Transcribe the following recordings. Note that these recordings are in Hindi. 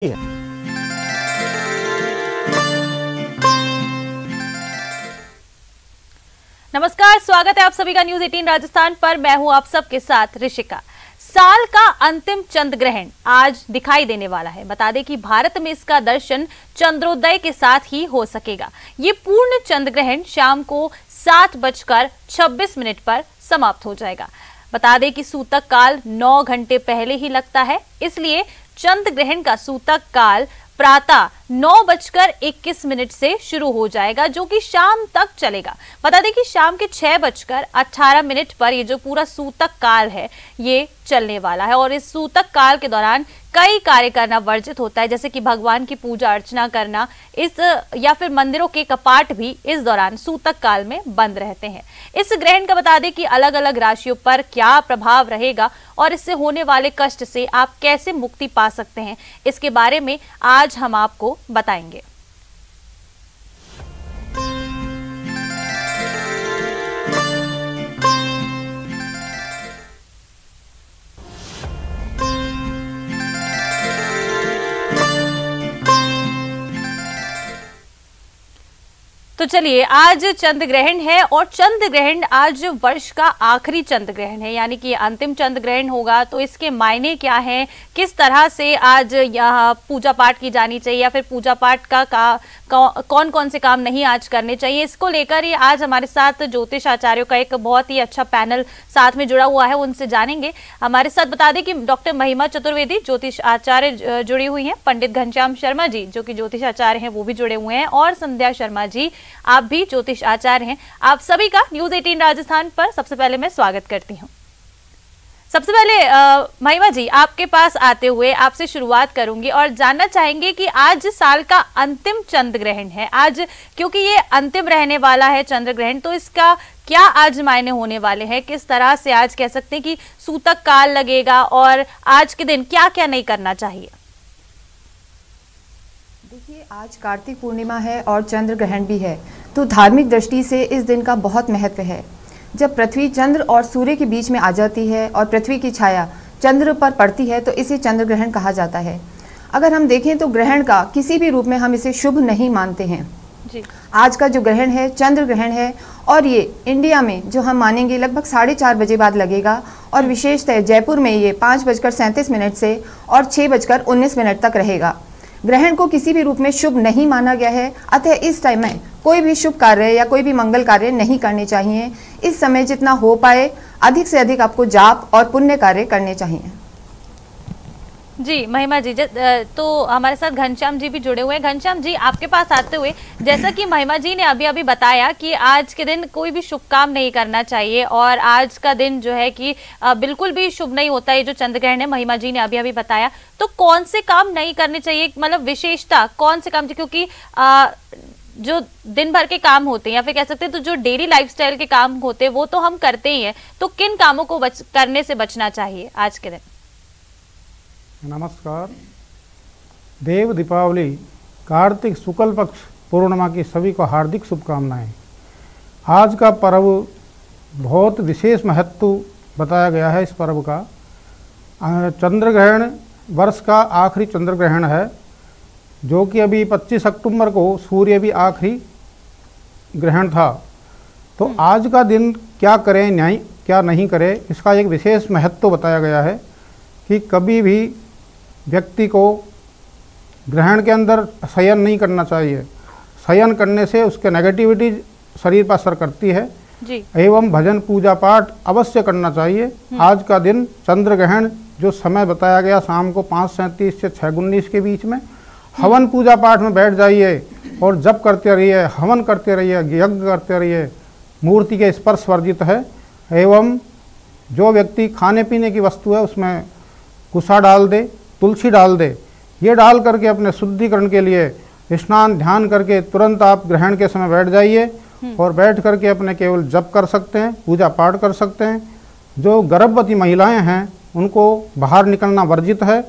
है। नमस्कार, स्वागत है आप सभी का न्यूज 18 राजस्थान पर। मैं हूं आप सबके साथ ऋषिका। साल का अंतिम चंद्र ग्रहण आज दिखाई देने वाला है। बता दें कि भारत में इसका दर्शन चंद्रोदय के साथ ही हो सकेगा। ये पूर्ण चंद्र ग्रहण शाम को 7:26 पर समाप्त हो जाएगा। बता दें कि सूतक काल 9 घंटे पहले ही लगता है, इसलिए चंद्र ग्रहण का सूतक काल प्रातः 9:21 से शुरू हो जाएगा, जो कि शाम तक चलेगा। बता दें कि शाम के 6:18 पर ये जो पूरा सूतक काल है ये चलने वाला है और इस सूतक काल के दौरान कई कार्य करना वर्जित होता है, जैसे कि भगवान की पूजा अर्चना करना, या फिर मंदिरों के कपाट भी इस दौरान सूतक काल में बंद रहते हैं। इस ग्रहण का बता दें कि अलग अलग राशियों पर क्या प्रभाव रहेगा और इससे होने वाले कष्ट से आप कैसे मुक्ति पा सकते हैं, इसके बारे में आज हम आपको बताएंगे। तो चलिए, आज चंद्र ग्रहण है और चंद्र ग्रहण आज वर्ष का आखिरी चंद्र ग्रहण है, यानी कि अंतिम चंद्र ग्रहण होगा। तो इसके मायने क्या हैं, किस तरह से आज यहाँ पूजा पाठ की जानी चाहिए या फिर पूजा पाठ का कौन कौन से काम नहीं आज करने चाहिए, इसको लेकर ये आज हमारे साथ ज्योतिष आचार्यों का एक बहुत ही अच्छा पैनल साथ में जुड़ा हुआ है, उनसे जानेंगे। हमारे साथ बता दें कि डॉक्टर महिमा चतुर्वेदी ज्योतिष आचार्य जुड़ी हुई हैं, पंडित घनश्याम शर्मा जी जो कि ज्योतिष आचार्य हैं वो भी जुड़े हुए हैं, और संध्या शर्मा जी आप भी ज्योतिष आचार्य हैं। आप सभी का न्यूज 18 राजस्थान पर सबसे पहले मैं स्वागत करती हूं। सबसे पहले महिमा जी, आपके पास आते हुए आपसे शुरुआत करूंगी और जानना चाहेंगे कि आज साल का अंतिम चंद्र ग्रहण है। आज क्योंकि ये अंतिम रहने वाला है चंद्र ग्रहण, तो इसका क्या आज मायने होने वाले हैं, किस तरह से आज कह सकते हैं कि सूतक काल लगेगा और आज के दिन क्या क्या नहीं करना चाहिए। देखिए, आज कार्तिक पूर्णिमा है और चंद्र ग्रहण भी है, तो धार्मिक दृष्टि से इस दिन का बहुत महत्व है। जब पृथ्वी चंद्र और सूर्य के बीच में आ जाती है और पृथ्वी की छाया चंद्र पर पड़ती है तो इसे चंद्र ग्रहण कहा जाता है। अगर हम देखें तो ग्रहण का किसी भी रूप में हम इसे शुभ नहीं मानते हैं जी। आज का जो ग्रहण है चंद्र ग्रहण है और ये इंडिया में जो हम मानेंगे लगभग 4:30 बजे बाद लगेगा और विशेषतः जयपुर में ये 5:37 से और 6:19 तक रहेगा। ग्रहण को किसी भी रूप में शुभ नहीं माना गया है, अतः इस टाइम में कोई भी शुभ कार्य या कोई भी मंगल कार्य नहीं करने चाहिए। इस समय जितना हो पाए अधिक से अधिक आपको जाप और पुण्य कार्य करने चाहिए। जी महिमा जी, तो हमारे साथ घनश्याम जी भी जुड़े हुए हैं। घनश्याम जी, आपके पास आते हुए, जैसा कि महिमा जी ने अभी अभी बताया कि आज के दिन कोई भी शुभ काम नहीं करना चाहिए और आज का दिन जो है कि बिल्कुल भी शुभ नहीं होता है, जो चंद्र ग्रहण है, महिमा जी ने अभी अभी बताया। तो कौन से काम नहीं करने चाहिए, मतलब विशेषता कौन से काम, क्योंकि जो दिन भर के काम होते हैं या फिर कह सकते हैं तो जो डेली लाइफस्टाइल के काम होते हैं वो तो हम करते ही हैं, तो किन कामों को करने से बचना चाहिए आज के दिन। नमस्कार। देव दीपावली कार्तिक शुक्ल पक्ष पूर्णिमा की सभी को हार्दिक शुभकामनाएं। आज का पर्व बहुत विशेष महत्व बताया गया है। इस पर्व का चंद्र ग्रहण वर्ष का आखिरी चंद्र ग्रहण है, जो कि अभी 25 अक्टूबर को सूर्य भी आखिरी ग्रहण था। तो आज का दिन क्या करें क्या नहीं करें, इसका एक विशेष महत्व बताया गया है कि कभी भी व्यक्ति को ग्रहण के अंदर शयन नहीं करना चाहिए। शयन करने से उसके नेगेटिविटी शरीर पर असर करती है जी। एवं भजन पूजा पाठ अवश्य करना चाहिए। आज का दिन चंद्र ग्रहण जो समय बताया गया शाम को 5:37 से 6:19 के बीच में, हवन पूजा पाठ में बैठ जाइए और जप करते रहिए, हवन करते रहिए, यज्ञ करते रहिए। मूर्ति के स्पर्श वर्जित है एवं जो व्यक्ति खाने पीने की वस्तु है उसमें कुसा डाल दे, तुलसी डाल दे, ये डाल करके अपने शुद्धिकरण के लिए स्नान ध्यान करके तुरंत आप ग्रहण के समय बैठ जाइए और बैठ करके अपने केवल जप कर सकते हैं, पूजा पाठ कर सकते हैं। जो गर्भवती महिलाएं हैं उनको बाहर निकलना वर्जित है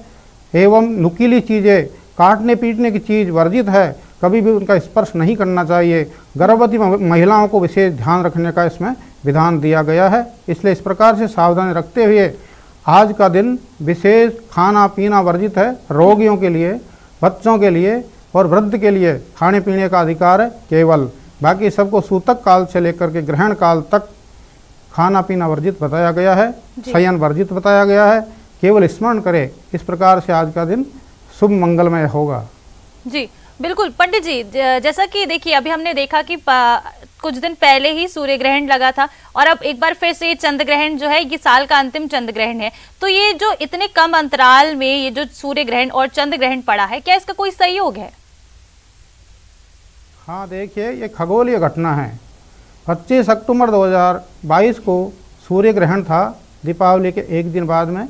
एवं नुकीली चीज़ें, काटने पीटने की चीज़ वर्जित है, कभी भी उनका स्पर्श नहीं करना चाहिए। गर्भवती महिलाओं को विशेष ध्यान रखने का इसमें विधान दिया गया है। इसलिए इस प्रकार से सावधानी रखते हुए आज का दिन विशेष खाना पीना वर्जित है। रोगियों के लिए बच्चों के लिए और वृद्ध के लिए खाने पीने का अधिकार है केवल। बाकी सबको सूतक काल से लेकर के ग्रहण काल तक खाना पीना वर्जित बताया गया है, शयन वर्जित बताया गया है। केवल स्मरण करे, इस प्रकार से आज का दिन शुभ मंगलमय होगा। जी बिल्कुल पंडित जी, जैसा कि देखिए अभी हमने देखा कि कुछ दिन पहले ही सूर्य ग्रहण लगा था और अब एक बार फिर से चंद्र ग्रहण जो है ये साल का अंतिम चंद्र ग्रहण है, तो ये जो इतने कम अंतराल में ये जो सूर्य ग्रहण और चंद्र ग्रहण पड़ा है, क्या इसका कोई सहयोग है? हाँ देखिए, ये खगोलीय घटना है। 25 अक्टूबर 2022 को सूर्य ग्रहण था, दीपावली के एक दिन बाद में,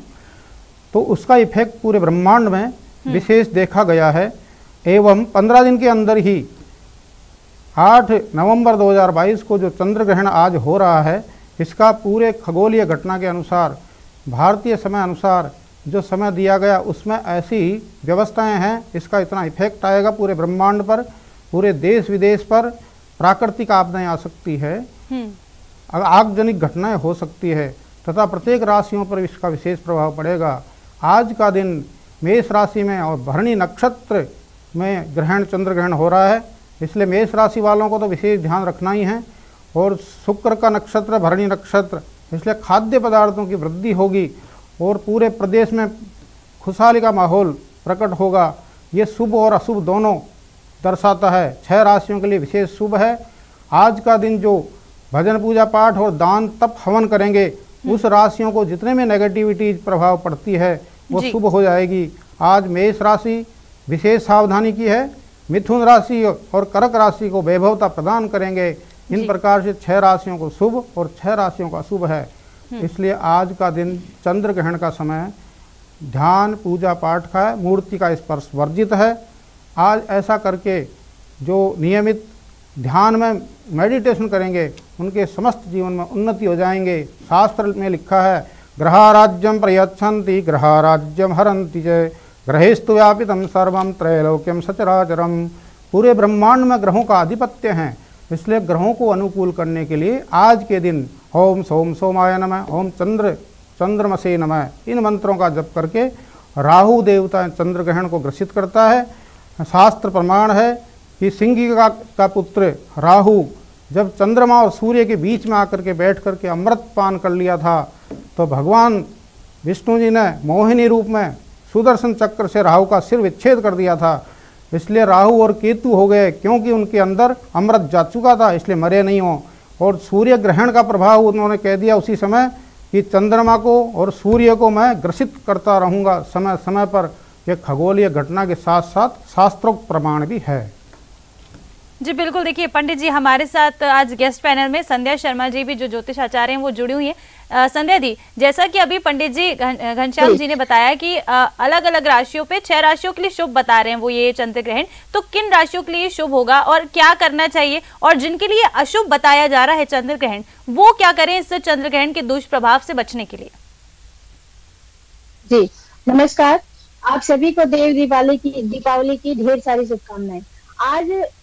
तो उसका इफेक्ट पूरे ब्रह्मांड में विशेष देखा गया है। एवं 15 दिन के अंदर ही 8 नवंबर 2022 को जो चंद्र ग्रहण आज हो रहा है, इसका पूरे खगोलीय घटना के अनुसार, भारतीय समय अनुसार जो समय दिया गया उसमें ऐसी व्यवस्थाएं हैं, इसका इतना इफेक्ट आएगा पूरे ब्रह्मांड पर, पूरे देश विदेश पर। प्राकृतिक आपदाएं आ सकती है, आगजनिक घटनाएं हो सकती है तथा प्रत्येक राशियों पर इसका विशेष प्रभाव पड़ेगा। आज का दिन मेष राशि में और भरणी नक्षत्र में ग्रहण चंद्र ग्रहण हो रहा है, इसलिए मेष राशि वालों को तो विशेष ध्यान रखना ही है। और शुक्र का नक्षत्र भरणी नक्षत्र, इसलिए खाद्य पदार्थों की वृद्धि होगी और पूरे प्रदेश में खुशहाली का माहौल प्रकट होगा। ये शुभ और अशुभ दोनों दर्शाता है। 6 राशियों के लिए विशेष शुभ है। आज का दिन जो भजन पूजा पाठ और दान तप हवन करेंगे, उस राशियों को जितने में नेगेटिविटी प्रभाव पड़ती है वो शुभ हो जाएगी। आज मेष राशि विशेष सावधानी की है, मिथुन राशि और कर्क राशि को वैभवता प्रदान करेंगे। इन प्रकार से 6 राशियों को शुभ और 6 राशियों का अशुभ है। इसलिए आज का दिन चंद्र ग्रहण का समय ध्यान पूजा पाठ का है, मूर्ति का स्पर्श वर्जित है। आज ऐसा करके जो नियमित ध्यान में मेडिटेशन करेंगे, उनके समस्त जीवन में उन्नति हो जाएंगे। शास्त्र में लिखा है, ग्रहाराज्यम प्रयच्छन्ति ग्रहाराज्यम हरन्ति च ग्रहेस्तु व्यापितम सर्वम त्रैलोक्यम सचराचरम। पूरे ब्रह्मांड में ग्रहों का आधिपत्य है, इसलिए ग्रहों को अनुकूल करने के लिए आज के दिन ओम सोम सोमाय नमः, ओम चंद्रमसे नमः, इन मंत्रों का जप करके राहु देवता चंद्र ग्रहण को ग्रसित करता है। शास्त्र प्रमाण है कि सिंह का पुत्र राहु जब चंद्रमा और सूर्य के बीच में आकर के बैठ करके अमृत पान कर लिया था, तो भगवान विष्णु जी ने मोहिनी रूप में सुदर्शन चक्र से राहु का सिर विच्छेद कर दिया था। इसलिए राहु और केतु हो गए, क्योंकि उनके अंदर अमृत जा चुका था, इसलिए मरे नहीं हो। और सूर्य ग्रहण का प्रभाव उन्होंने कह दिया उसी समय कि चंद्रमा को और सूर्य को मैं ग्रसित करता रहूँगा समय समय पर। यह खगोलीय घटना के साथ साथ शास्त्रोक्त प्रमाण भी है। जी बिल्कुल, देखिए पंडित जी हमारे साथ आज गेस्ट पैनल में संध्या शर्मा जी भी जो ज्योतिष आचार्य हैं वो जुड़ी हुई हैं। संध्या दी, जैसा कि अभी पंडित जी घनश्याम जी ने बताया कि अलग अलग राशियों पे 6 राशियों के लिए शुभ बता रहे हैं वो ये चंद्र ग्रहण, तो किन राशियों के लिए शुभ होगा और क्या करना चाहिए, और जिनके लिए अशुभ बताया जा रहा है चंद्र ग्रहण, वो क्या करें इस चंद्र ग्रहण के दुष्प्रभाव से बचने के लिए? जी नमस्कार, आप सभी को दीपावली की ढेर सारी शुभकामनाएं।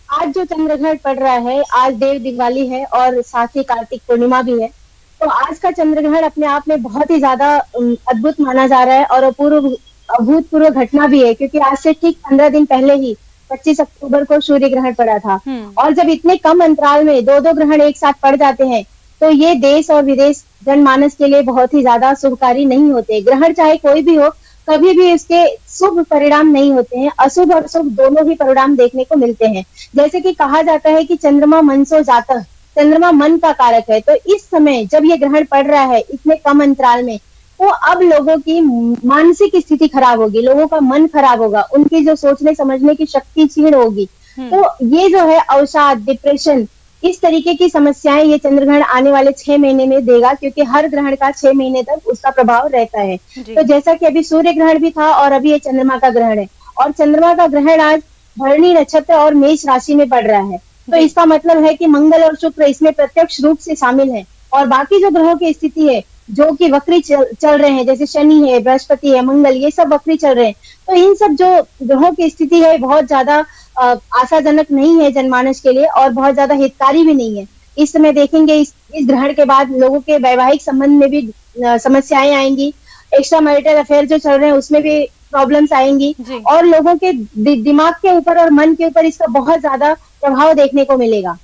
आज जो चंद्र ग्रहण पड़ रहा है, आज देव दिवाली है और साथ ही कार्तिक पूर्णिमा भी है। तो आज का चंद्र ग्रहण अपने आप में बहुत ही ज्यादा अद्भुत माना जा रहा है और अभूतपूर्व घटना भी है, क्योंकि आज से ठीक 15 दिन पहले ही 25 अक्टूबर को सूर्य ग्रहण पड़ा था। और जब इतने कम अंतराल में 2 ग्रहण एक साथ पड़ जाते हैं, तो ये देश और विदेश जनमानस के लिए बहुत ही ज्यादा शुभकारी नहीं होते। ग्रहण चाहे कोई भी हो, कभी भी इसके शुभ परिणाम नहीं होते हैं, अशुभ और शुभ दोनों ही परिणाम देखने को मिलते हैं। जैसे कि कहा जाता है कि चंद्रमा मनसो जातः, चंद्रमा मन का कारक है। तो इस समय जब ये ग्रहण पड़ रहा है इतने कम अंतराल में, तो अब लोगों की मानसिक स्थिति खराब होगी, लोगों का मन खराब होगा, उनकी जो सोचने समझने की शक्ति क्षीण होगी। तो ये जो है अवसाद, डिप्रेशन, इस तरीके की समस्याएं ये चंद्रग्रहण आने वाले 6 महीने में देगा, क्योंकि हर ग्रहण का 6 महीने तक उसका प्रभाव रहता है। तो जैसा कि अभी सूर्य ग्रहण भी था और अभी ये चंद्रमा का ग्रहण है, और चंद्रमा का ग्रहण आज भरणी नक्षत्र और मेष राशि में पड़ रहा है। तो इसका मतलब है कि मंगल और शुक्र इसमें प्रत्यक्ष रूप से शामिल है, और बाकी जो ग्रहों की स्थिति है जो कि वक्री चल रहे हैं, जैसे शनि है, बृहस्पति है, मंगल, ये सब वक्री चल रहे हैं। तो इन सब जो ग्रहों की स्थिति है बहुत ज्यादा आशाजनक नहीं है जनमानस के लिए, और बहुत ज्यादा हितकारी भी नहीं है। इस समय देखेंगे इस ग्रहण के बाद लोगों के वैवाहिक संबंध में भी समस्याएं आएंगी। एक्स्ट्रा मैरिटल अफेयर जो चल रहे हैं उसमें भी प्रॉब्लम्स आएंगी जी। और लोगों के दिमाग के ऊपर और मन के ऊपर इसका बहुत ज्यादा प्रभाव देखने को मिलेगा।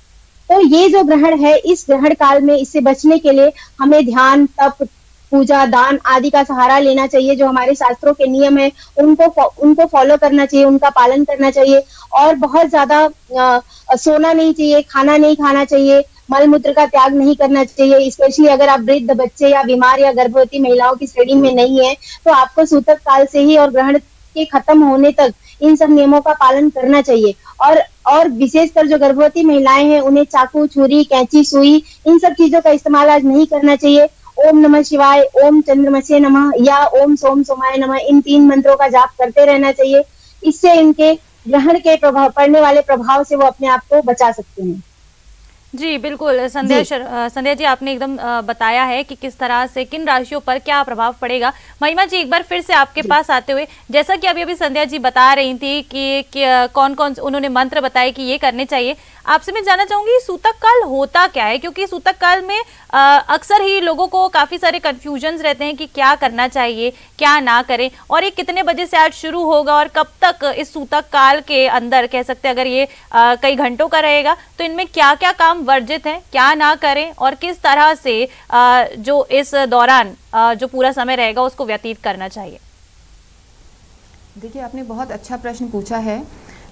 तो ये जो ग्रहण है, इस ग्रहण काल में इससे बचने के लिए हमें ध्यान, तप, पूजा, दान आदि का सहारा लेना चाहिए। जो हमारे शास्त्रों के नियम है उनको फॉलो करना चाहिए, उनका पालन करना चाहिए और बहुत ज्यादा सोना नहीं चाहिए, खाना नहीं खाना चाहिए, मल मूत्र का त्याग नहीं करना चाहिए। स्पेशली अगर आप वृद्ध, बच्चे या बीमार या गर्भवती महिलाओं की श्रेणी में नहीं है तो आपको सूतक काल से ही और ग्रहण के खत्म होने तक इन सब नियमों का पालन करना चाहिए। और विशेषकर जो गर्भवती महिलाएं हैं उन्हें चाकू, छुरी, कैंची, सुई इन सब चीजों का इस्तेमाल आज नहीं करना चाहिए। ओम नमः शिवाय, ओम चंद्रमसे नमः या ओम सोम सोमाय नमः, इन 3 मंत्रों का जाप करते रहना चाहिए। इससे इनके ग्रहण के प्रभाव, पड़ने वाले प्रभाव से वो अपने आप को बचा सकते हैं। जी बिल्कुल संध्या जी आपने एकदम बताया है कि किस तरह से किन राशियों पर क्या प्रभाव पड़ेगा। महिमा जी एक बार फिर से आपके पास आते हुए, जैसा कि अभी संध्या जी बता रही थी कि कौन कौन उन्होंने मंत्र बताए कि ये करने चाहिए, आपसे मैं जानना चाहूंगी सूतक काल होता क्या है? क्योंकि सूतक काल में अक्सर ही लोगों को काफी सारे कंफ्यूजन्स रहते हैं कि क्या करना चाहिए, क्या ना करें, और ये कितने बजे से आज शुरू होगा और कब तक इस सूतक काल के अंदर, कह सकते हैं अगर ये कई घंटों का रहेगा तो इनमें क्या क्या काम वर्जित है, क्या ना करें और किस तरह से जो इस दौरान जो पूरा समय रहेगा उसको व्यतीत करना चाहिए। देखिए आपने बहुत अच्छा प्रश्न पूछा है।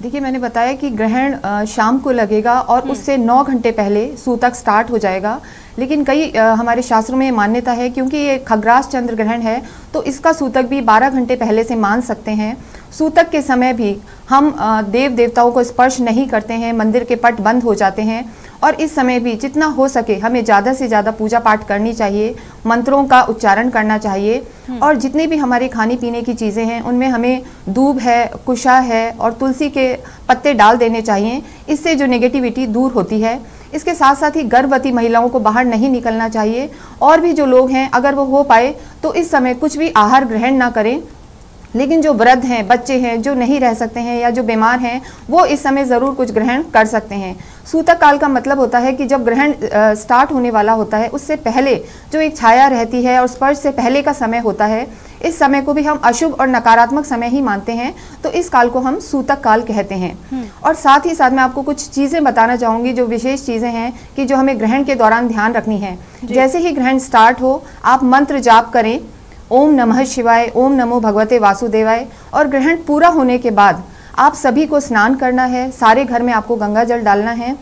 देखिए मैंने बताया कि ग्रहण शाम को लगेगा और उससे 9 घंटे पहले सूतक स्टार्ट हो जाएगा, लेकिन कई हमारे शास्त्रों में मान्यता है क्योंकि ये खग्रास चंद्र ग्रहण है तो इसका सूतक भी 12 घंटे पहले से मान सकते हैं। सूतक के समय भी हम देव देवताओं को स्पर्श नहीं करते हैं, मंदिर के पट बंद हो जाते हैं और इस समय भी जितना हो सके हमें ज़्यादा से ज़्यादा पूजा पाठ करनी चाहिए, मंत्रों का उच्चारण करना चाहिए और जितनी भी हमारे खाने पीने की चीज़ें हैं उनमें हमें दूब है, कुशा है और तुलसी के पत्ते डाल देने चाहिए। इससे जो नेगेटिविटी दूर होती है। इसके साथ साथ ही गर्भवती महिलाओं को बाहर नहीं निकलना चाहिए और भी जो लोग हैं अगर वो हो पाए तो इस समय कुछ भी आहार ग्रहण ना करें। लेकिन जो वृद्ध हैं, बच्चे हैं, जो नहीं रह सकते हैं या जो बीमार हैं वो इस समय ज़रूर कुछ ग्रहण कर सकते हैं। सूतक काल का मतलब होता है कि जब ग्रहण स्टार्ट होने वाला होता है उससे पहले जो एक छाया रहती है और स्पर्श से पहले का समय होता है, इस समय को भी हम अशुभ और नकारात्मक समय ही मानते हैं, तो इस काल को हम सूतक काल कहते हैं। और साथ ही साथ मैं आपको कुछ चीज़ें बताना चाहूँगी जो विशेष चीज़ें हैं कि जो हमें ग्रहण के दौरान ध्यान रखनी है। जैसे ही ग्रहण स्टार्ट हो आप मंत्र जाप करें, ओम नमः शिवाय, ओम नमो भगवते वासुदेवाय, और ग्रहण पूरा होने के बाद आप सभी को स्नान करना है। सारे घर में आपको गंगा जल डालना है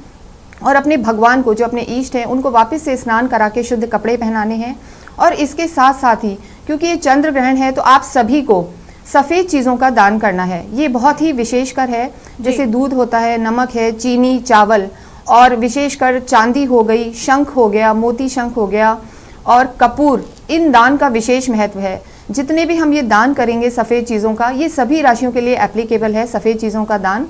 और अपने भगवान को, जो अपने इष्ट हैं, उनको वापस से स्नान करा के शुद्ध कपड़े पहनाने हैं। और इसके साथ साथ ही क्योंकि ये चंद्र ग्रहण है तो आप सभी को सफ़ेद चीज़ों का दान करना है। ये बहुत ही विशेषकर है, जैसे दूध होता है, नमक है, चीनी, चावल और विशेषकर चांदी हो गई, शंख हो गया, मोती शंख हो गया और कपूर, इन दान का विशेष महत्व है। जितने भी हम ये दान करेंगे सफ़ेद चीज़ों का, ये सभी राशियों के लिए एप्लीकेबल है। सफ़ेद चीज़ों का दान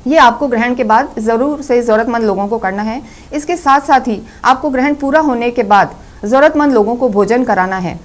ये आपको ग्रहण के बाद ज़रूर से ज़रूरतमंद लोगों को करना है। इसके साथ साथ ही आपको ग्रहण पूरा होने के बाद ज़रूरतमंद लोगों को भोजन कराना है।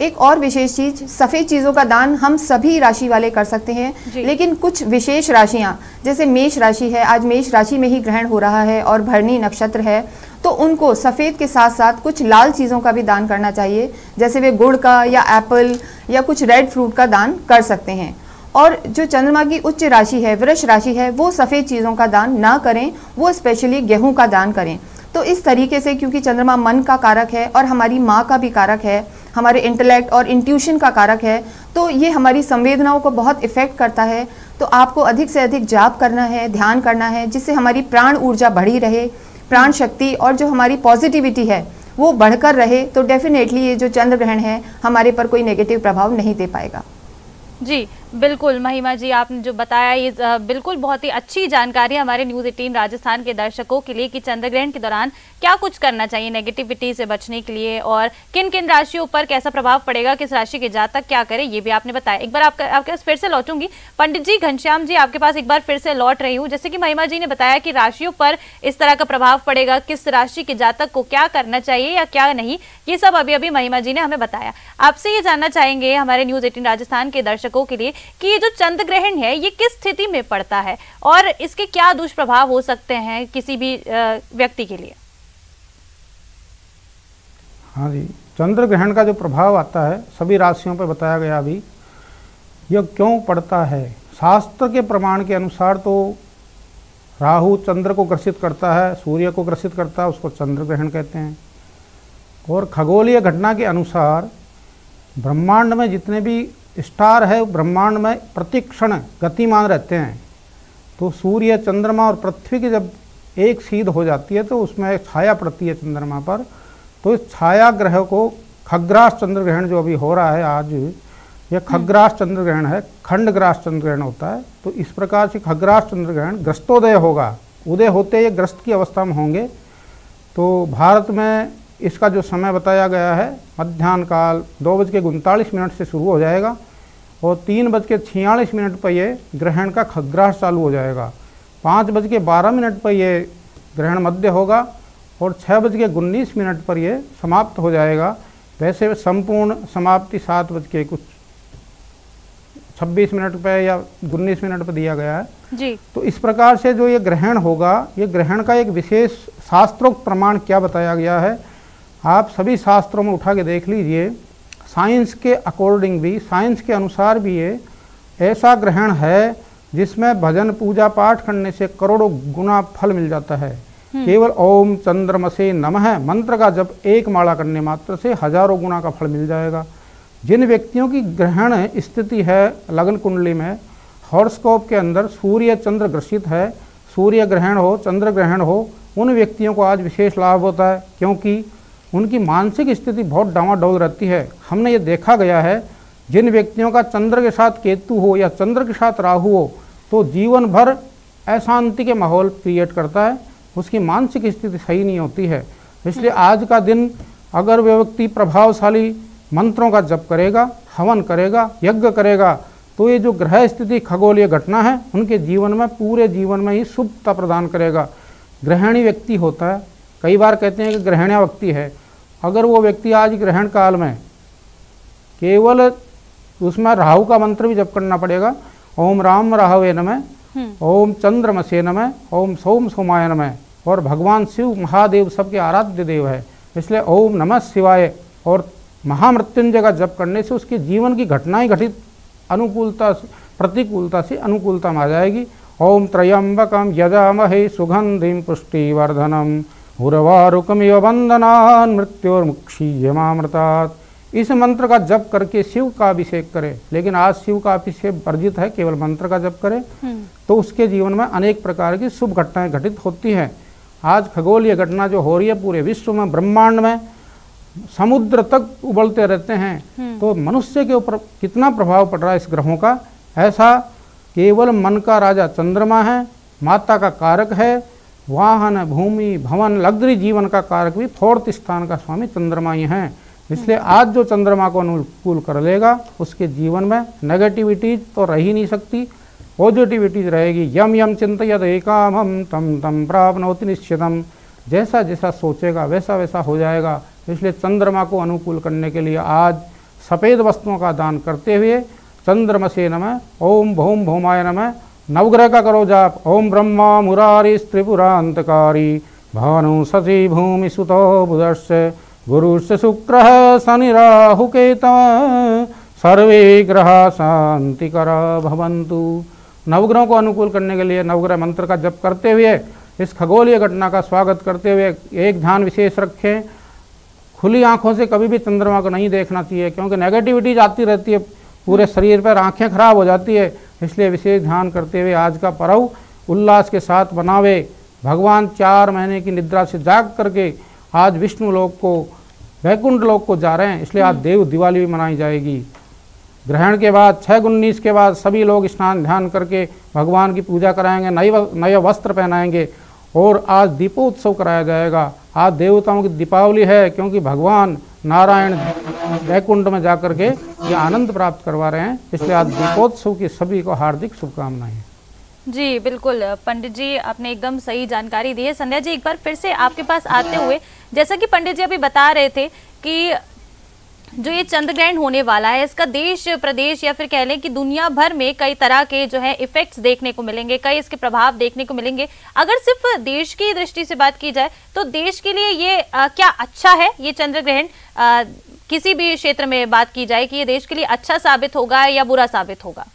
एक और विशेष चीज, सफ़ेद चीज़ों का दान हम सभी राशि वाले कर सकते हैं, लेकिन कुछ विशेष राशियां जैसे मेष राशि है, आज मेष राशि में ही ग्रहण हो रहा है और भरणी नक्षत्र है, तो उनको सफ़ेद के साथ साथ कुछ लाल चीज़ों का भी दान करना चाहिए, जैसे वे गुड़ का या एप्पल या कुछ रेड फ्रूट का दान कर सकते हैं। और जो चंद्रमा की उच्च राशि है, वृष राशि है, वो सफ़ेद चीज़ों का दान ना करें, वो स्पेशली गेहूं का दान करें। तो इस तरीके से, क्योंकि चंद्रमा मन का कारक है और हमारी माँ का भी कारक है, हमारे इंटेलेक्ट और इंट्यूशन का कारक है, तो ये हमारी संवेदनाओं को बहुत इफेक्ट करता है। तो आपको अधिक से अधिक जाप करना है, ध्यान करना है, जिससे हमारी प्राण ऊर्जा बढ़ी रहे, प्राण शक्ति और जो हमारी पॉजिटिविटी है वो बढ़कर रहे। तो डेफिनेटली ये जो चंद्र ग्रहण है हमारे पर कोई नेगेटिव प्रभाव नहीं दे पाएगा। जी बिल्कुल महिमा जी, आपने जो बताया ये बिल्कुल बहुत ही अच्छी जानकारी हमारे न्यूज़ 18 राजस्थान के दर्शकों के लिए कि चंद्र ग्रहण के दौरान क्या कुछ करना चाहिए नेगेटिविटी से बचने के लिए और किन किन राशियों पर कैसा प्रभाव पड़ेगा, किस राशि के जातक क्या करें, ये भी आपने बताया। एक बार आपके पास फिर से लौटूंगी, पंडित जी घनश्याम जी आपके पास एक बार फिर से लौट रही हूँ। जैसे कि महिमा जी ने बताया कि राशियों पर इस तरह का प्रभाव पड़ेगा, किस राशि के जातक को क्या करना चाहिए या क्या नहीं, ये सब अभी अभी महिमा जी ने हमें बताया। आपसे ये जानना चाहेंगे हमारे न्यूज़ 18 राजस्थान के दर्शकों के लिए कि ये जो चंद्र ग्रहण है ये किस स्थिति में पड़ता है और इसके क्या दुष्प्रभाव हो सकते हैं किसी भी व्यक्ति के लिए। हाँ जी, चंद्र ग्रहण का जो प्रभाव आता है सभी राशियों पर बताया गया अभी यह क्यों पड़ता है? शास्त्र के प्रमाण के अनुसार तो राहु चंद्र को ग्रसित करता है, सूर्य को ग्रसित करता है, उसको चंद्र ग्रहण कहते हैं। और खगोलीय घटना के अनुसार ब्रह्मांड में जितने भी स्टार है ब्रह्मांड में प्रतिक्षण गतिमान रहते हैं। तो सूर्य, चंद्रमा और पृथ्वी की जब एक सीध हो जाती है तो उसमें एक छाया पड़ती है चंद्रमा पर। तो इस छाया ग्रह को खग्रास चंद्र ग्रहण जो अभी हो रहा है आज, यह खग्रास चंद्र ग्रहण है, खंडग्रास चंद्र ग्रहण होता है। तो इस प्रकार से खग्रास चंद्र ग्रहण ग्रस्तोदय होगा, उदय होते ये ग्रस्त की अवस्था में होंगे। तो भारत में इसका जो समय बताया गया है मध्याह्न काल 2:39 से शुरू हो जाएगा और 3:46 पर यह ग्रहण का खग्रास चालू हो जाएगा। 5:12 पर यह ग्रहण मध्य होगा और 6:19 पर यह समाप्त हो जाएगा। वैसे संपूर्ण समाप्ति 7:26 पर या 19 पर दिया गया है जी। तो इस प्रकार से जो ये ग्रहण होगा, ये ग्रहण का एक विशेष शास्त्रोक्त प्रमाण क्या बताया गया है, आप सभी शास्त्रों में उठा के देख लीजिए। साइंस के अकॉर्डिंग भी, साइंस के अनुसार भी ये ऐसा ग्रहण है जिसमें भजन पूजा पाठ करने से करोड़ों गुना फल मिल जाता है। केवल ओम चंद्रमसे नमः मंत्र का जब एक माला करने मात्र से हजारों गुना का फल मिल जाएगा। जिन व्यक्तियों की ग्रहण स्थिति है लग्न कुंडली में, हॉरोस्कोप के अंदर सूर्य चंद्र ग्रसित है, सूर्य ग्रहण हो, चंद्र ग्रहण हो, उन व्यक्तियों को आज विशेष लाभ होता है क्योंकि उनकी मानसिक स्थिति बहुत डामाडोल रहती है। हमने ये देखा गया है जिन व्यक्तियों का चंद्र के साथ केतु हो या चंद्र के साथ राहु हो तो जीवन भर अशांति के माहौल क्रिएट करता है, उसकी मानसिक स्थिति सही नहीं होती है। इसलिए आज का दिन अगर व्यक्ति प्रभावशाली मंत्रों का जप करेगा, हवन करेगा, यज्ञ करेगा तो ये जो ग्रह स्थिति खगोलीय घटना है उनके जीवन में, पूरे जीवन में ही शुभता प्रदान करेगा। ग्रहणी व्यक्ति होता है, कई बार कहते हैं कि ग्रहण्य व्यक्ति है, अगर वो व्यक्ति आज ग्रहण काल में केवल उसमें राहु का मंत्र भी जप करना पड़ेगा, ओम राम राहवे नमः, ओम चंद्रमसे नमः, ओम सोम सोमाय नमः। और भगवान शिव महादेव सबके आराध्य देव है, इसलिए ओम नमः शिवाय और महामृत्युंजय का जप करने से उसके जीवन की घटनाएं घटित अनुकूलता प्रतिकूलता से अनुकूलता में आ जाएगी। ओम त्र्यंबकम यजामहे सुगंधिम पुष्टिवर्धनम उर्वारुकमिव बंधनान् मृत्योर्मुक्षीयमामृतात्। इस मंत्र का जप करके शिव का अभिषेक करे, लेकिन आज शिव का अभिषेक वर्जित है, केवल मंत्र का जप करे तो उसके जीवन में अनेक प्रकार की शुभ घटनाएं घटित होती हैं। आज खगोलीय घटना जो हो रही है पूरे विश्व में, ब्रह्मांड में समुद्र तक उबलते रहते हैं, तो मनुष्य के ऊपर कितना प्रभाव पड़ रहा है इस ग्रहों का। ऐसा केवल मन का राजा चंद्रमा है, माता का कारक है, वाहन भूमि भवन लग्जरी जीवन का कारक भी 4th स्थान का स्वामी चंद्रमा ही है। इसलिए आज जो चंद्रमा को अनुकूल कर लेगा उसके जीवन में नेगेटिविटीज तो रह ही नहीं सकती, पॉजिटिविटीज रहेगी। यम यम चिंतयत एकामं तम तम प्राप्नोति निश्चितम। जैसा जैसा सोचेगा वैसा वैसा हो जाएगा। इसलिए चंद्रमा को अनुकूल करने के लिए आज सफ़ेद वस्तुओं का दान करते हुए चंद्रमसे नमः, ओम भौम भौमाय नमः, नवग्रह का करो जाप, ओम ब्रह्मा मुरारी त्रिपुरांतकारी भानु शशि भूमि सुतो बुधस्य गुरुश्च शुक्रः शनि राहु केतवः सर्वे ग्रह शांतिकरा भवन्तु। नवग्रहों को अनुकूल करने के लिए नवग्रह मंत्र का जप करते हुए इस खगोलीय घटना का स्वागत करते हुए एक ध्यान विशेष रखें, खुली आंखों से कभी भी चंद्रमा को नहीं देखना चाहिए क्योंकि नेगेटिविटी आती रहती है पूरे शरीर पर, आंखें खराब हो जाती है। इसलिए विशेष ध्यान करते हुए आज का पर्व उल्लास के साथ मनावे। भगवान 4 महीने की निद्रा से जाग करके आज विष्णु लोक को, वैकुंठ लोक को जा रहे हैं, इसलिए आज देव दिवाली भी मनाई जाएगी। ग्रहण के बाद 6:19 के बाद सभी लोग स्नान ध्यान करके भगवान की पूजा कराएंगे, नए वस्त्र पहनाएंगे और आज दीपोत्सव कराया जाएगा। आज देवताओं की दीपावली है क्योंकि भगवान नारायण वैकुंठ में जाकर के ये आनंद प्राप्त करवा रहे हैं, इसलिए आज दीपोत्सव की सभी को हार्दिक शुभकामनाएं। जी बिल्कुल पंडित जी, आपने एकदम सही जानकारी दी है। संध्या जी, एक बार फिर से आपके पास आते हुए, जैसा कि पंडित जी अभी बता रहे थे कि जो ये चंद्र ग्रहण होने वाला है इसका देश प्रदेश या फिर कह लें कि दुनिया भर में कई तरह के जो है इफेक्ट्स देखने को मिलेंगे, कई इसके प्रभाव देखने को मिलेंगे। अगर सिर्फ देश की दृष्टि से बात की जाए तो देश के लिए ये क्या अच्छा है ये चंद्र ग्रहण? किसी भी क्षेत्र में बात की जाए कि ये देश के लिए अच्छा साबित होगा या बुरा साबित होगा?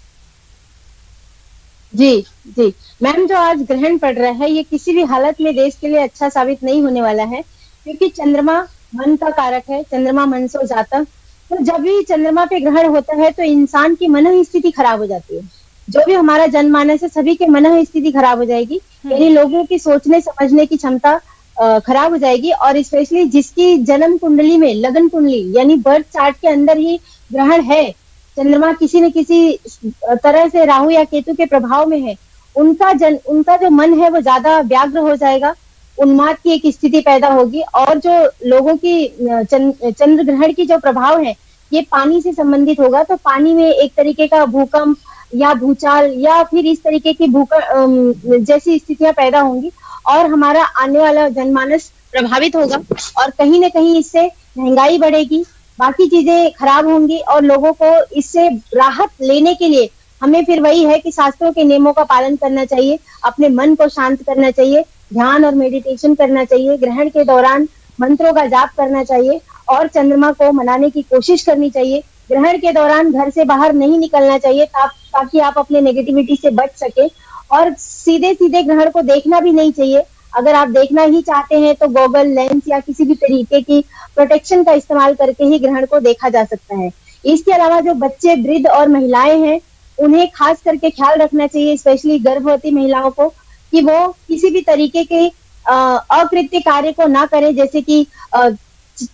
जी जी मैम, जो आज ग्रहण पड़ रहा है ये किसी भी हालत में देश के लिए अच्छा साबित नहीं होने वाला है, क्योंकि चंद्रमा मन का कारक है, चंद्रमा मन सो जाता। तो जब भी चंद्रमा पे ग्रहण होता है तो इंसान की मन स्थिति खराब हो जाती है। जो भी हमारा जनमानस है सभी के मन स्थिति खराब हो जाएगी, यानी लोगों की सोचने समझने की क्षमता खराब हो जाएगी। और स्पेशली जिसकी जन्म कुंडली में, लगन कुंडली यानी बर्थ चार्ट के अंदर ही ग्रहण है, चंद्रमा किसी न किसी तरह से राहु या केतु के प्रभाव में है, उनका जो मन है वो ज्यादा व्याग्र हो जाएगा, उन्माद की एक स्थिति पैदा होगी। और जो लोगों की चंद्र ग्रहण की जो प्रभाव है ये पानी से संबंधित होगा, तो पानी में एक तरीके का भूकंप या भूचाल या फिर इस तरीके की भूकंप जैसी स्थितियां पैदा होंगी और हमारा आने वाला जनमानस प्रभावित होगा। और कहीं ना कहीं इससे महंगाई बढ़ेगी, बाकी चीजें खराब होंगी और लोगों को इससे राहत लेने के लिए हमें फिर वही है कि शास्त्रों के नियमों का पालन करना चाहिए, अपने मन को शांत करना चाहिए, ध्यान और मेडिटेशन करना चाहिए, ग्रहण के दौरान मंत्रों का जाप करना चाहिए और चंद्रमा को मनाने की कोशिश करनी चाहिए। ग्रहण के दौरान घर से बाहर नहीं निकलना चाहिए ताकि आप अपने नेगेटिविटी से बच सके। और सीधे सीधे ग्रहण को देखना भी नहीं चाहिए। अगर आप देखना ही चाहते हैं तो गॉगल, लेंस या किसी भी तरीके की प्रोटेक्शन का इस्तेमाल करके ही ग्रहण को देखा जा सकता है। इसके अलावा जो बच्चे, वृद्ध और महिलाएं हैं उन्हें खास करके ख्याल रखना चाहिए, स्पेशली गर्भवती महिलाओं को, कि वो किसी भी तरीके के अकृत्य कार्य को ना करें, जैसे कि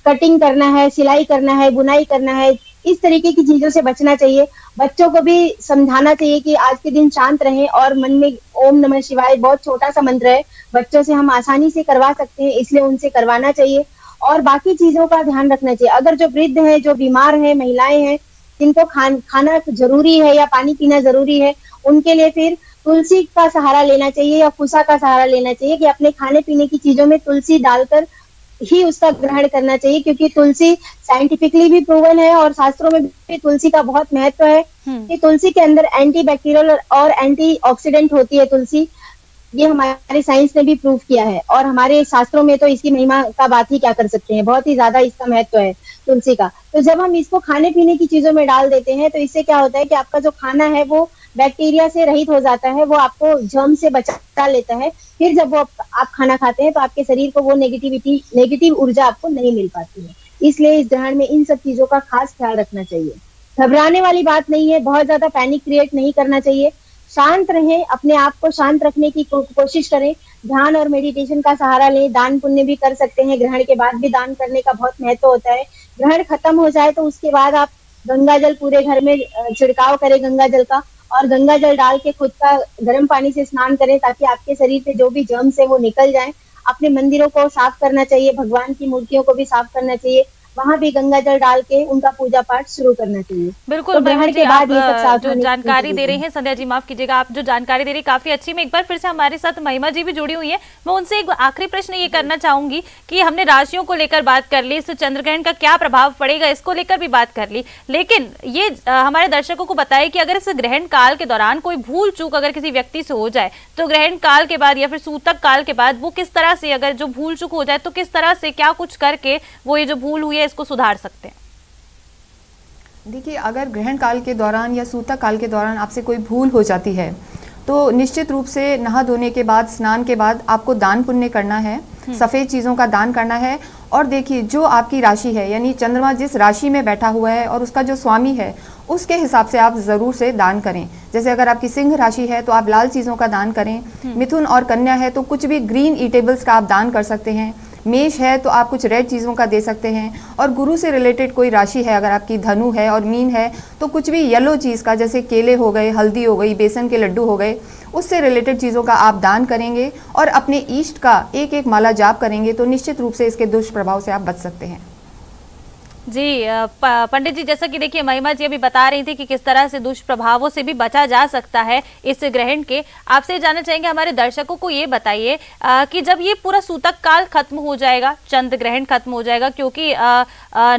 कटिंग करना है, सिलाई करना है, बुनाई करना है, इस तरीके की चीजों से बचना चाहिए। बच्चों को भी समझाना चाहिए कि आज के दिन शांत रहें और मन में ओम नमः शिवाय बहुत छोटा सा मंत्र है, बच्चों से हम आसानी से करवा सकते हैं, इसलिए उनसे करवाना चाहिए। और बाकी चीजों का ध्यान रखना चाहिए। अगर जो वृद्ध है, जो बीमार है, महिलाएं हैं जिनको खाना जरूरी है या पानी पीना जरूरी है, उनके लिए फिर तुलसी का सहारा लेना चाहिए या कुसा का सहारा लेना चाहिए कि अपने खाने पीने की चीजों में तुलसी डालकर ही उसका ग्रहण करना चाहिए, क्योंकि तुलसी साइंटिफिकली भी प्रूवन है और शास्त्रों में भी तुलसी का बहुत महत्व है कि तुलसी के अंदर एंटी बैक्टीरियल और एंटी ऑक्सीडेंट होती है तुलसी। ये हमारे साइंस ने भी प्रूव किया है और हमारे शास्त्रों में तो इसकी महिमा का बात ही क्या कर सकते हैं, बहुत ही ज्यादा इसका महत्व है तुलसी का। तो जब हम इसको खाने पीने की चीजों में डाल देते हैं तो इससे क्या होता है कि आपका जो खाना है वो बैक्टीरिया से रहित हो जाता है, वो आपको जर्म से बचा लेता है। फिर जब वो आप खाना खाते हैं तो आपके शरीर को वो नेगेटिव ऊर्जा आपको नहीं मिल पाती है। इसलिए इस ग्रहण में इन सब चीजों का खास ख्याल रखना चाहिए। घबराने वाली बात नहीं है, बहुत ज्यादा पैनिक क्रिएट नहीं करना चाहिए, शांत रहें, अपने आप को शांत रखने की कोशिश करें, ध्यान और मेडिटेशन का सहारा लें, दान पुण्य भी कर सकते हैं। ग्रहण के बाद भी दान करने का बहुत महत्व होता है। ग्रहण खत्म हो जाए तो उसके बाद आप गंगा जल पूरे घर में छिड़काव करें गंगा जल का, और गंगा जल डाल के खुद का गर्म पानी से स्नान करें ताकि आपके शरीर से जो भी जर्म्स है वो निकल जाएं। अपने मंदिरों को साफ करना चाहिए, भगवान की मूर्तियों को भी साफ करना चाहिए, वहां भी गंगा जल डाल के उनका पूजा पाठ शुरू करना चाहिए। बिल्कुल, तो ग्रहण के बाद ये सब जो जानकारी दे रही हैं संध्या जी, माफ कीजिएगा, आप जो जानकारी दे रही काफी अच्छी। मैं एक बार फिर से हमारे साथ महिमा जी भी जुड़ी हुई है, मैं उनसे एक आखिरी प्रश्न ये करना चाहूंगी कि हमने राशियों को लेकर बात कर ली, इस चंद्रग्रहण का क्या प्रभाव पड़ेगा इसको लेकर भी बात कर ली, लेकिन ये हमारे दर्शकों को बताए कि अगर इस ग्रहण काल के दौरान कोई भूल चूक अगर किसी व्यक्ति से हो जाए तो ग्रहण काल के बाद या फिर सूतक काल के बाद वो किस तरह से, अगर जो भूल चूक हो जाए तो किस तरह से क्या कुछ करके वो ये जो भूल हुई है इसको सुधार सकते हैं? देखिए, अगर ग्रहण काल के दौरान या सूतक काल के दौरान आपसे कोई भूल हो जाती है तो निश्चित रूप से नहा धोने के बाद, स्नान के बाद आपको दान पुण्य करना है, सफ़ेद चीज़ों का दान करना है। और देखिए, जो आपकी राशि है यानी चंद्रमा जिस राशि में बैठा हुआ है और उसका जो स्वामी है उसके हिसाब से आप ज़रूर से दान करें। जैसे अगर आपकी सिंह राशि है तो आप लाल चीज़ों का दान करें, मिथुन और कन्या है तो कुछ भी ग्रीन ईटेबल्स का आप दान कर सकते हैं, मेष है तो आप कुछ रेड चीज़ों का दे सकते हैं, और गुरु से रिलेटेड कोई राशि है अगर आपकी धनु है और मीन है तो कुछ भी येलो चीज़ का, जैसे केले हो गए, हल्दी हो गई, बेसन के लड्डू हो गए, उससे रिलेटेड चीज़ों का आप दान करेंगे और अपने इष्ट का एक एक माला जाप करेंगे तो निश्चित रूप से इसके दुष्प्रभाव से आप बच सकते हैं। जी पंडित जी, जैसा कि देखिए महिमा जी अभी बता रही थी कि किस तरह से दुष्प्रभावों से भी बचा जा सकता है इस ग्रहण के, आपसे जानना चाहेंगे, हमारे दर्शकों को ये बताइए कि जब ये पूरा सूतक काल खत्म हो जाएगा, चंद्र ग्रहण खत्म हो जाएगा, क्योंकि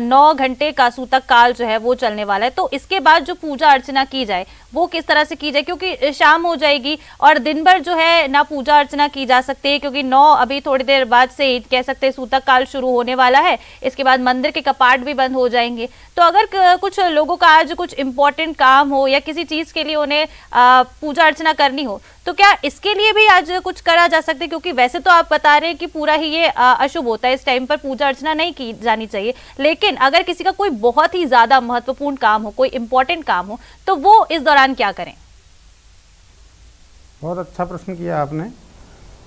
9 घंटे का सूतक काल जो है वो चलने वाला है, तो इसके बाद जो पूजा अर्चना की जाए वो किस तरह से की जाए, क्योंकि शाम हो जाएगी और दिन भर जो है ना पूजा अर्चना की जा सकती है, क्योंकि 9 अभी थोड़ी देर बाद से कह सकते हैं सूतक काल शुरू होने वाला है। इसके बाद मंदिर के कपाट भी बंद हो जाएंगे। तो अगर कुछ लोगों का आज कुछ इंपॉर्टेंट काम हो या किसी चीज के लिए उन्हें पूजा अर्चना करनी हो, तो क्या इसके लिए भी आज कुछ करा जा सकता है? क्योंकि वैसे तो आप बता रहे हैं कि पूरा ही ये अशुभ होता है, इस टाइम पर पूजा अर्चना नहीं की जानी चाहिए, लेकिन अगर किसी का कोई बहुत ही ज्यादा महत्वपूर्ण काम हो, कोई इंपॉर्टेंट काम हो, तो वो इस दौरान क्या करें? बहुत अच्छा प्रश्न किया आपने।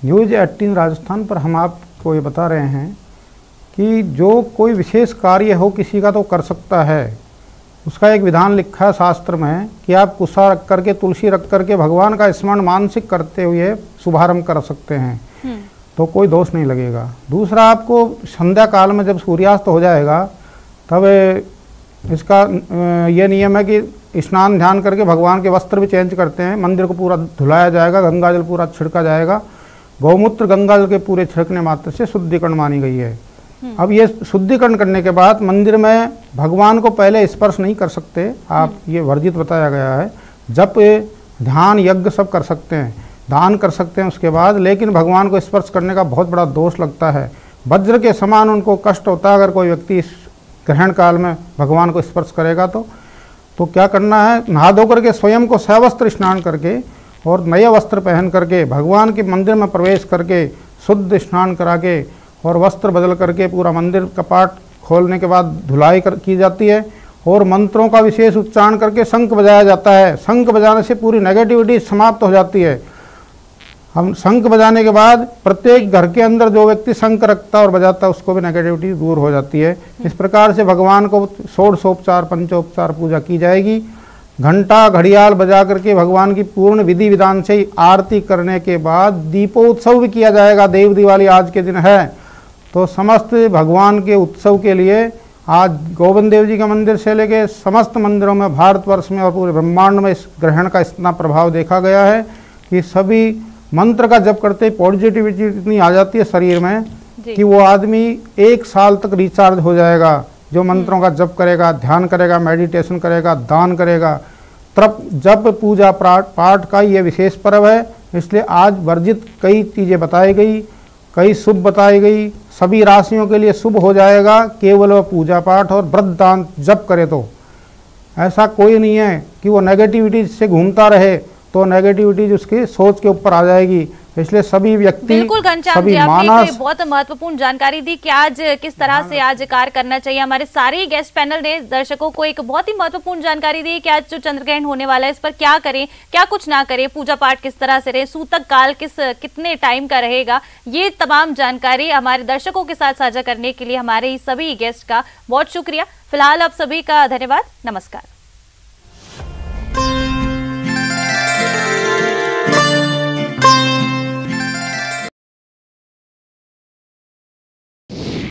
न्यूज़ 18 राजस्थान पर हम आपको ये बता रहे हैं कि जो कोई विशेष कार्य हो किसी का तो कर सकता है। उसका एक विधान लिखा है शास्त्र में कि आप कुशा रख करके, तुलसी रख करके भगवान का स्मरण मानसिक करते हुए शुभारंभ कर सकते हैं, तो कोई दोष नहीं लगेगा। दूसरा, आपको संध्या काल में जब सूर्यास्त हो जाएगा तब इसका ये नियम है कि स्नान ध्यान करके भगवान के वस्त्र भी चेंज करते हैं, मंदिर को पूरा धुलाया जाएगा, गंगा जल पूरा छिड़का जाएगा। गौमूत्र गंगा जल के पूरे छिड़कने मात्र से शुद्धिकरण मानी गई है। अब ये शुद्धिकरण करने के बाद मंदिर में भगवान को पहले स्पर्श नहीं कर सकते आप, ये वर्जित बताया गया है। जप ध्यान यज्ञ सब कर सकते हैं, दान कर सकते हैं उसके बाद, लेकिन भगवान को स्पर्श करने का बहुत बड़ा दोष लगता है। वज्र के समान उनको कष्ट होता है अगर कोई व्यक्ति इस ग्रहण काल में भगवान को स्पर्श करेगा। तो क्या करना है, नहा धो करके स्वयं को सवस्त्र स्नान करके और नए वस्त्र पहन करके भगवान के मंदिर में प्रवेश करके शुद्ध स्नान करा के और वस्त्र बदल करके पूरा मंदिर कपाट खोलने के बाद धुलाई की जाती है और मंत्रों का विशेष उच्चारण करके शंख बजाया जाता है। शंख बजाने से पूरी नेगेटिविटी समाप्त हो जाती है। हम शंख बजाने के बाद प्रत्येक घर के अंदर जो व्यक्ति शंख रखता और बजाता उसको भी नेगेटिविटी दूर हो जाती है। इस प्रकार से भगवान को षोडशोपचार पंचोपचार पूजा की जाएगी। घंटा घड़ियाल बजा करके भगवान की पूर्ण विधि विधान से आरती करने के बाद दीपोत्सव भी किया जाएगा। देव दिवाली आज के दिन है, तो समस्त भगवान के उत्सव के लिए आज गोविंद देव जी का मंदिर से लेके समस्त मंदिरों में भारतवर्ष में और पूरे ब्रह्मांड में इस ग्रहण का इतना प्रभाव देखा गया है कि सभी मंत्र का जप करते पॉजिटिविटी इतनी आ जाती है शरीर में कि वो आदमी 1 साल तक रिचार्ज हो जाएगा। जो मंत्रों का जप करेगा, ध्यान करेगा, मेडिटेशन करेगा, दान करेगा, तप जप पूजा पाठ का ये विशेष पर्व है। इसलिए आज वर्जित कई चीज़ें बताई गई, कई शुभ बताई गई। सभी राशियों के लिए शुभ हो जाएगा केवल वह पूजा पाठ और व्रत दान जप करे। तो ऐसा कोई नहीं है कि वो नेगेटिविटी से घूमता रहे, तो नेगेटिविटी उसकी सोच के ऊपर आ जाएगी। इसलिए सभी व्यक्ति, बिल्कुल घनश्याम जी, आपने एक बहुत महत्वपूर्ण जानकारी दी कि आज किस तरह से आज कार्य करना चाहिए। हमारे सारे गेस्ट पैनल ने दर्शकों को एक बहुत ही महत्वपूर्ण जानकारी दी कि आज जो चंद्रग्रहण होने वाला है इस पर क्या करें, क्या कुछ ना करें, पूजा पाठ किस तरह से रहे, सूतक काल कितने टाइम का रहेगा। ये तमाम जानकारी हमारे दर्शकों के साथ साझा करने के लिए हमारे सभी गेस्ट का बहुत शुक्रिया। फिलहाल आप सभी का धन्यवाद। नमस्कार।